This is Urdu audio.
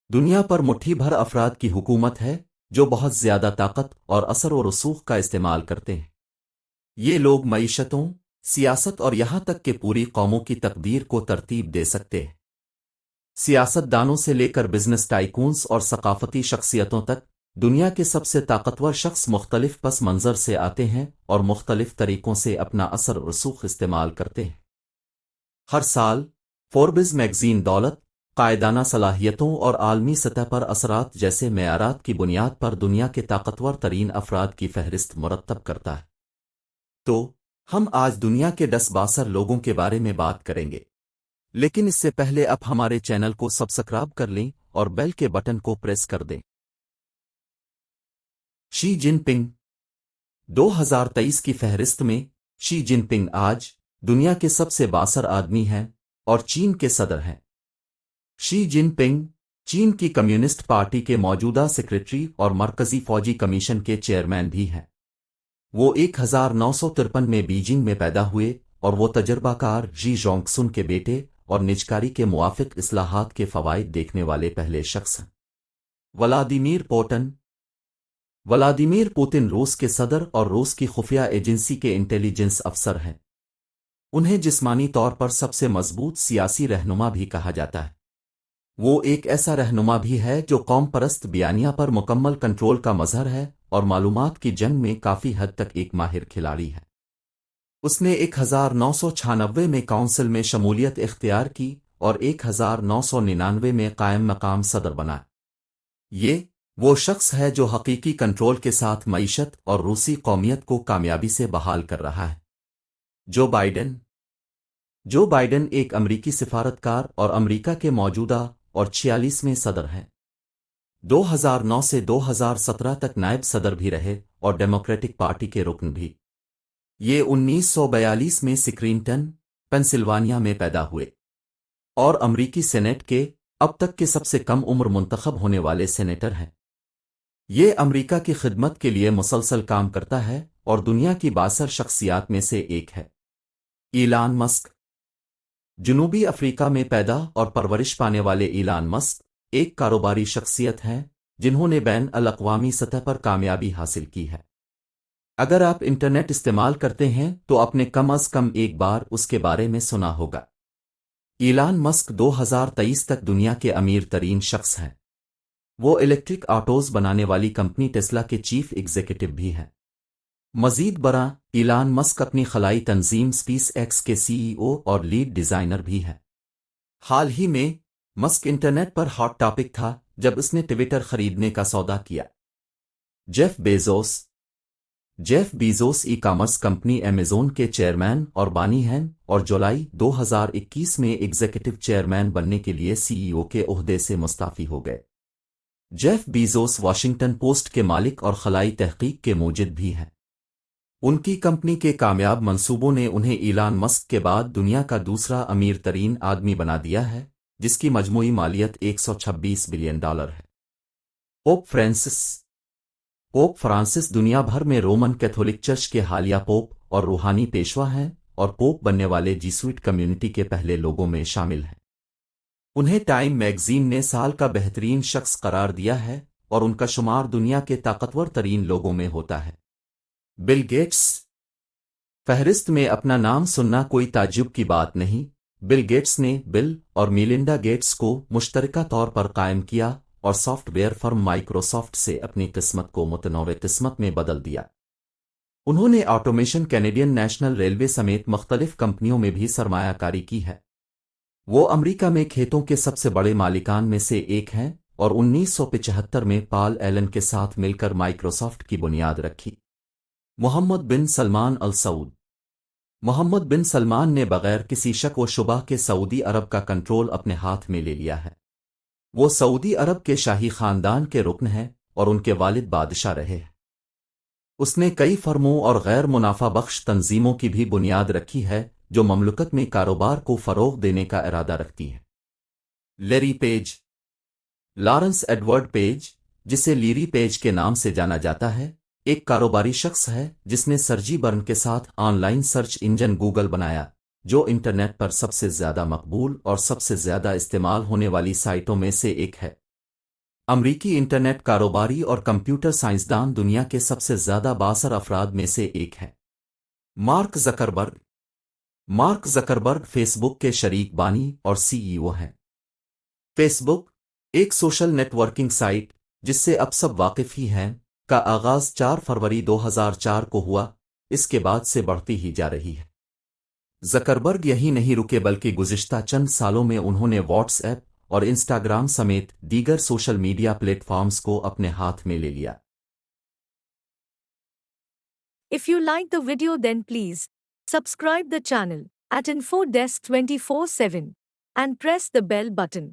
دنیا پر مٹھی بھر افراد کی حکومت ہے جو بہت زیادہ طاقت اور اثر و رسوخ کا استعمال کرتے ہیں۔ یہ لوگ معیشتوں، سیاست اور یہاں تک کہ پوری قوموں کی تقدیر کو ترتیب دے سکتے ہیں۔ سیاست دانوں سے لے کر بزنس ٹائکونز اور ثقافتی شخصیتوں تک، دنیا کے سب سے طاقتور شخص مختلف پس منظر سے آتے ہیں اور مختلف طریقوں سے اپنا اثر و رسوخ استعمال کرتے ہیں۔ ہر سال فوربس میگزین دولت، قائدانہ صلاحیتوں اور عالمی سطح پر اثرات جیسے معیارات کی بنیاد پر دنیا کے طاقتور ترین افراد کی فہرست مرتب کرتا ہے۔ تو ہم آج دنیا کے 10 لوگوں کے بارے میں بات کریں گے، لیکن اس سے پہلے آپ ہمارے چینل کو سبسکرائب کر لیں اور بیل کے بٹن کو پریس کر دیں۔ شی جن پنگ 2023 کی فہرست میں شی جن پنگ آج دنیا کے سب سے بااثر آدمی ہیں اور چین کے صدر ہیں۔ شی جن پنگ چین کی کمیونسٹ پارٹی کے موجودہ سیکریٹری اور مرکزی فوجی کمیشن کے چیئرمین بھی ہیں۔ وہ 1953 میں بیجنگ میں پیدا ہوئے اور وہ تجربہ کار جی جونگ سن کے بیٹے اور نجکاری کے موافق اصلاحات کے فوائد دیکھنے والے پہلے شخص ہیں۔ ولادیمیر پوتن روس کے صدر اور روس کی خفیہ ایجنسی کے انٹیلیجنس افسر ہیں۔ انہیں جسمانی طور پر سب سے مضبوط سیاسی رہنما بھی کہا جاتا ہے۔ وہ ایک ایسا رہنما بھی ہے جو قوم پرست بیانیہ پر مکمل کنٹرول کا مظہر ہے اور معلومات کی جنگ میں کافی حد تک ایک ماہر کھلاڑی ہے۔ اس نے 1996 میں کونسل میں شمولیت اختیار کی اور 1999 میں قائم مقام صدر بنا۔ یہ وہ شخص ہے جو حقیقی کنٹرول کے ساتھ معیشت اور روسی قومیت کو کامیابی سے بحال کر رہا ہے۔ جو بائیڈن ایک امریکی سفارتکار اور امریکہ کے موجودہ اور 46ویں صدر ہیں۔ 2009 سے 2017 تک نائب صدر بھی رہے اور ڈیموکریٹک پارٹی کے رکن بھی۔ یہ 1942 میں سکرینٹن، پینسلوانیا میں پیدا ہوئے اور امریکی سینیٹ کے اب تک کے سب سے کم عمر منتخب ہونے والے سینیٹر ہیں۔ یہ امریکہ کی خدمت کے لیے مسلسل کام کرتا ہے اور دنیا کی بااثر شخصیات میں سے ایک ہے۔ ایلان مسک جنوبی افریقہ میں پیدا اور پرورش پانے والے ایلان مسک ایک کاروباری شخصیت ہیں جنہوں نے بین الاقوامی سطح پر کامیابی حاصل کی ہے۔ اگر آپ انٹرنیٹ استعمال کرتے ہیں تو آپ نے کم از کم ایک بار اس کے بارے میں سنا ہوگا۔ ایلان مسک 2023 تک دنیا کے امیر ترین شخص ہیں۔ وہ الیکٹرک آٹوز بنانے والی کمپنی ٹیسلا کے چیف ایگزیکٹو بھی ہیں۔ مزید برآں، ایلان مسک اپنی خلائی تنظیم سپیس ایکس کے سی ای او اور لیڈ ڈیزائنر بھی ہیں۔ حال ہی میں مسک انٹرنیٹ پر ہاٹ ٹاپک تھا جب اس نے ٹویٹر خریدنے کا سودا کیا۔ Jeff Bezos e commerce company Amazon کے چیئرمین اور بانی ہیں اور جولائی 2021 میں ایگزیکٹو چیئرمین بننے کے لیے سی ای او کے عہدے سے مستعفی ہو گئے۔ جیف بیزوس واشنگٹن پوسٹ کے مالک اور خلائی تحقیق کے موجد بھی ہیں۔ ان کی کمپنی کے کامیاب منصوبوں نے انہیں ایلان مسک کے بعد دنیا کا دوسرا امیر ترین آدمی بنا دیا ہے، جس کی مجموعی مالیت $126 بلین ہے۔ پوپ فرانسس دنیا بھر میں رومن کیتھولک چرچ کے حالیہ پوپ اور روحانی پیشوا ہیں اور پوپ بننے والے جیسوٹ کمیونٹی کے پہلے لوگوں میں شامل ہیں۔ انہیں ٹائم میگزین نے سال کا بہترین شخص قرار دیا ہے اور ان کا شمار دنیا کے طاقتور ترین لوگوں میں ہوتا ہے۔ بل گیٹس فہرست میں اپنا نام سننا کوئی تعجب کی بات نہیں۔ بل گیٹس نے بل اور میلنڈا گیٹس کو مشترکہ طور پر قائم کیا اور سافٹ ویئر فرم مائکروسافٹ سے اپنی قسمت کو متنوع قسمت میں بدل دیا۔ انہوں نے آٹومیشن، کینیڈین نیشنل ریلوے سمیت مختلف کمپنیوں میں بھی سرمایہ کاری کی ہے۔ وہ امریکہ میں کھیتوں کے سب سے بڑے مالکان میں سے ایک ہیں اور 1975 میں پال ایلن کے ساتھ مل کر مائکروسافٹ کی بنیاد رکھی۔ محمد بن سلمان السعود محمد بن سلمان نے بغیر کسی شک و شبہ کے سعودی عرب کا کنٹرول اپنے ہاتھ میں لے لیا ہے۔ وہ سعودی عرب کے شاہی خاندان کے رکن ہیں اور ان کے والد بادشاہ رہے ہیں۔ اس نے کئی فرموں اور غیر منافع بخش تنظیموں کی بھی بنیاد رکھی ہے جو مملکت میں کاروبار کو فروغ دینے کا ارادہ رکھتی ہیں۔ Larry page Lawrence Edward page, جسے لیری پیج کے نام سے جانا جاتا ہے، ایک کاروباری شخص ہے جس نے سرجی برن کے ساتھ on line search engine Google بنایا، جو انٹرنیٹ پر سب سے زیادہ مقبول اور سب سے زیادہ استعمال ہونے والی سائٹوں میں سے ایک ہے۔ امریکی انٹرنیٹ کاروباری اور کمپیوٹر سائنسدان دنیا کے سب سے زیادہ بااثر افراد میں سے ایک ہے۔ Mark Zuckerberg Mark Zuckerberg Facebook کے شریک بانی اور سی ای او ہیں۔ فیس بک، ایک سوشل نیٹ ورکنگ سائٹ جس سے اب سب واقف ہی ہیں، کا آغاز 4 فروری 2004 کو ہوا، اس کے بعد سے بڑھتی ہی جا رہی ہے۔ زکربرگ یہی نہیں رکے بلکہ گزشتہ چند سالوں میں انہوں نے واٹس ایپ اور انسٹاگرام سمیت دیگر سوشل میڈیا پلیٹ فارمز کو اپنے ہاتھ میں لے لیا۔ If you like the video then please subscribe the channel at Info Desk 24/7 and press the bell button.